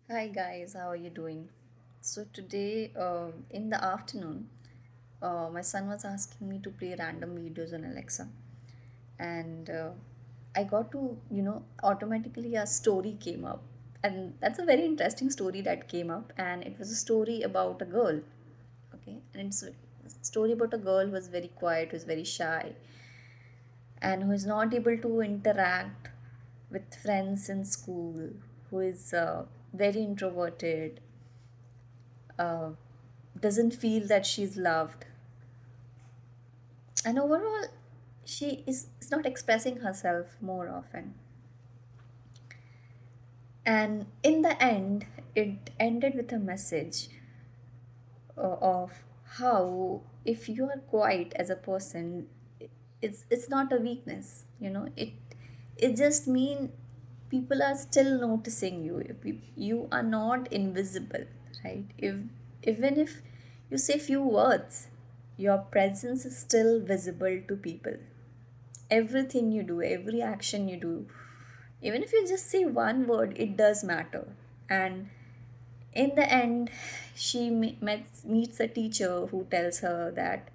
Hi guys, how are you doing? So today, in the afternoon, my son was asking me to play random videos on Alexa, and I got to, automatically a story came up, and that's a very interesting story that came up, and it was a story about a girl, okay, and it's a story about a girl who was very quiet, who was very shy, and who is not able to interact with friends in school, who is very introverted, uh, doesn't feel that she's loved, and overall is not expressing herself more often. And in the end, it ended with a message of how, if you are quiet as a person, it's not a weakness. It just mean people are still noticing you. You are not invisible, right? If even if you say few words, your presence is still visible to people. Everything you do, every action you do, even if you just say one word, it does matter. And in the end, she meets a teacher who tells her that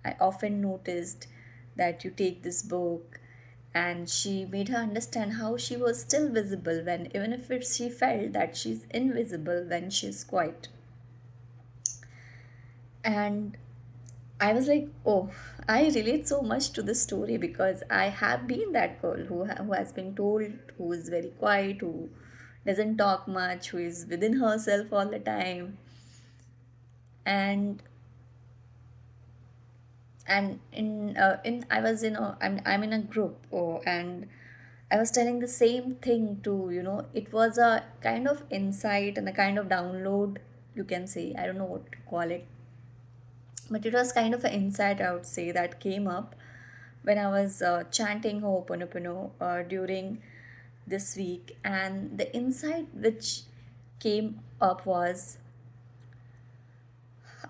I often noticed that you take this book, and she made her understand how she was still visible when, even if she felt that she's invisible when she's quiet. And I was like, oh, I relate so much to this story because I have been that girl who has been told, who is very quiet, who doesn't talk much, who is within herself all the time. And in I was I'm in a group, and I was telling the same thing to, it was a kind of insight and a kind of download, you can say. I don't know what to call it, but it was kind of an insight, I would say, that came up when I was chanting Ho'oponopono during this week. And the insight which came up was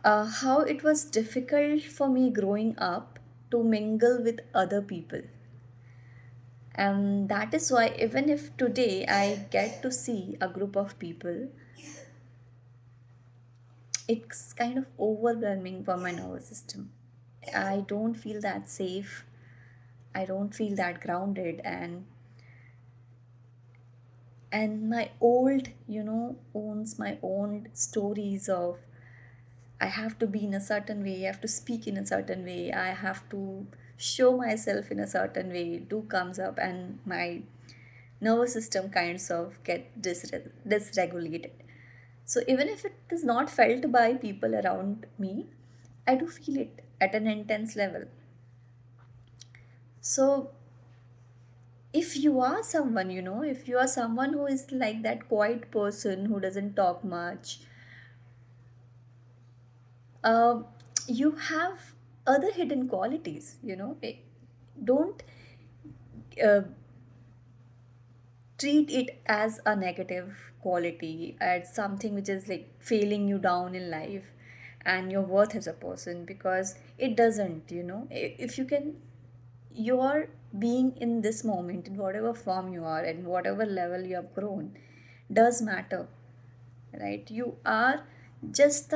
how it was difficult for me growing up to mingle with other people. And that is why, even if today I get to see a group of people, it's kind of overwhelming for my nervous system. I don't feel that safe. I don't feel that grounded. And my old, owns my own stories of I have to be in a certain way, I have to speak in a certain way, I have to show myself in a certain way, do comes up, and my nervous system kinds of get dysregulated. So even if it is not felt by people around me, I do feel it at an intense level. So if you are someone, if you are someone who is like that quiet person who doesn't talk much, uh, you have other hidden qualities. Don't uh, treat it as a negative quality, as something which is like failing you down in life and your worth as a person, because it doesn't. If you can, your being in this moment, in whatever form you are and whatever level you have grown, does matter, right? You are just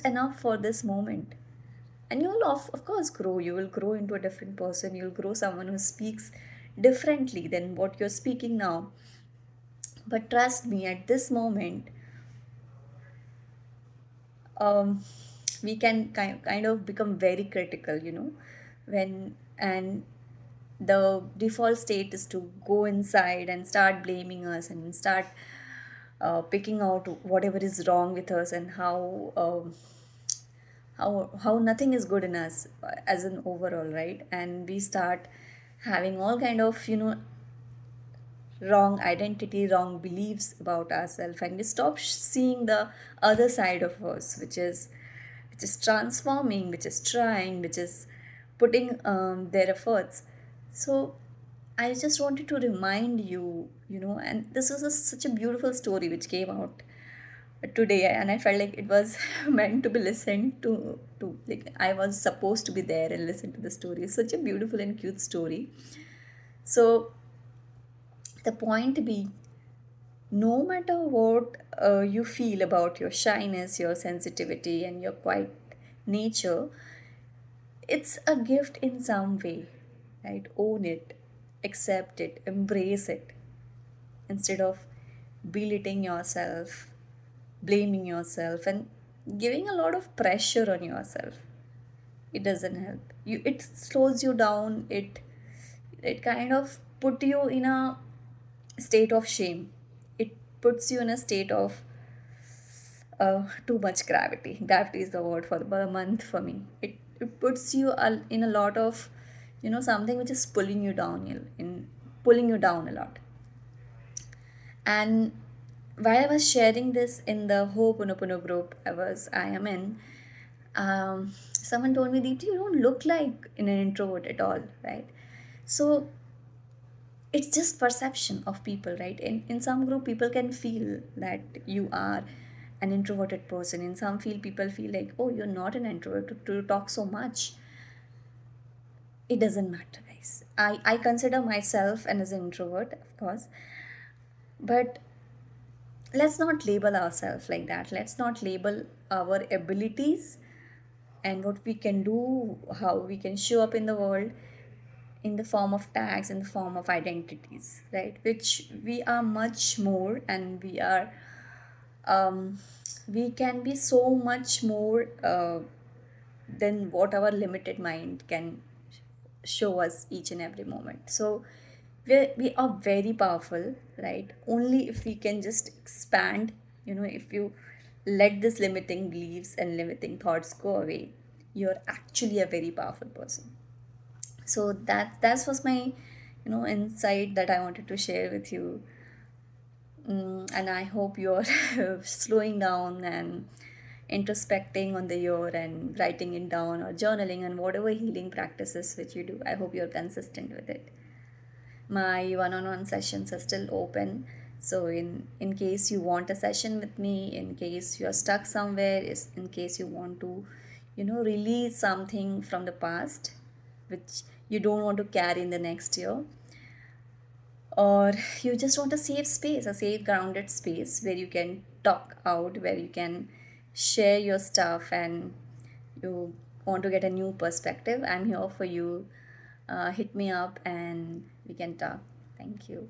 enough for this moment. And you will of course grow. You will grow into a different person. You'll grow someone who speaks differently than what you're speaking now. But trust me, at this moment, um, we can kind of become very critical, when and the default state is to go inside and start blaming us and start picking out whatever is wrong with us, and how nothing is good in us as an overall, right? And we start having all kind of, wrong identity, wrong beliefs about ourselves, and we stop seeing the other side of us, which is transforming, which is trying, which is putting their efforts. So I just wanted to remind you, and this was such a beautiful story which came out today, and I felt like it was meant to be listened to, like I was supposed to be there and listen to the story. It's such a beautiful and cute story. So the point being, No matter what you feel about your shyness, your sensitivity, and your quiet nature, it's a gift in some way, right? Own it, accept it, embrace it instead of belittling yourself, blaming yourself, and giving a lot of pressure on yourself. It doesn't help you. It slows you down. It kind of put you in a state of shame. It puts you in a state of too much gravity. Gravity is the word for the month for me. It puts you in a lot of, something which is pulling you down, pulling you down a lot. And while I was sharing this in the Ho'oponopono group I am in, someone told me, Deepti, you don't look like an introvert at all, right? So it's just perception of people, right? In some group, people can feel that you are an introverted person. In some feel people feel like, oh, you're not an introvert to talk so much. It doesn't matter, guys. I consider myself as an introvert, of course, but let's not label ourselves like that. Let's not label our abilities and what we can do, how we can show up in the world in the form of tags, in the form of identities, right? Which we are much more, and um, we can be so much more than what our limited mind can show us each and every moment. So we are very powerful, right? Only if we can just expand, if you let this limiting beliefs and limiting thoughts go away, you're actually a very powerful person. So that was my insight that I wanted to share with you. And I hope you're slowing down and introspecting on the year and writing it down or journaling and whatever healing practices which you do. I hope you're consistent with it. My one-on-one sessions are still open. So in case you want a session with me, in case you're stuck somewhere, is in case you want to, release something from the past which you don't want to carry in the next year, or you just want a safe space, a safe grounded space where you can talk out, where you can share your stuff, and you want to get a new perspective, I'm here for you. Hit me up and we can talk. Thank you.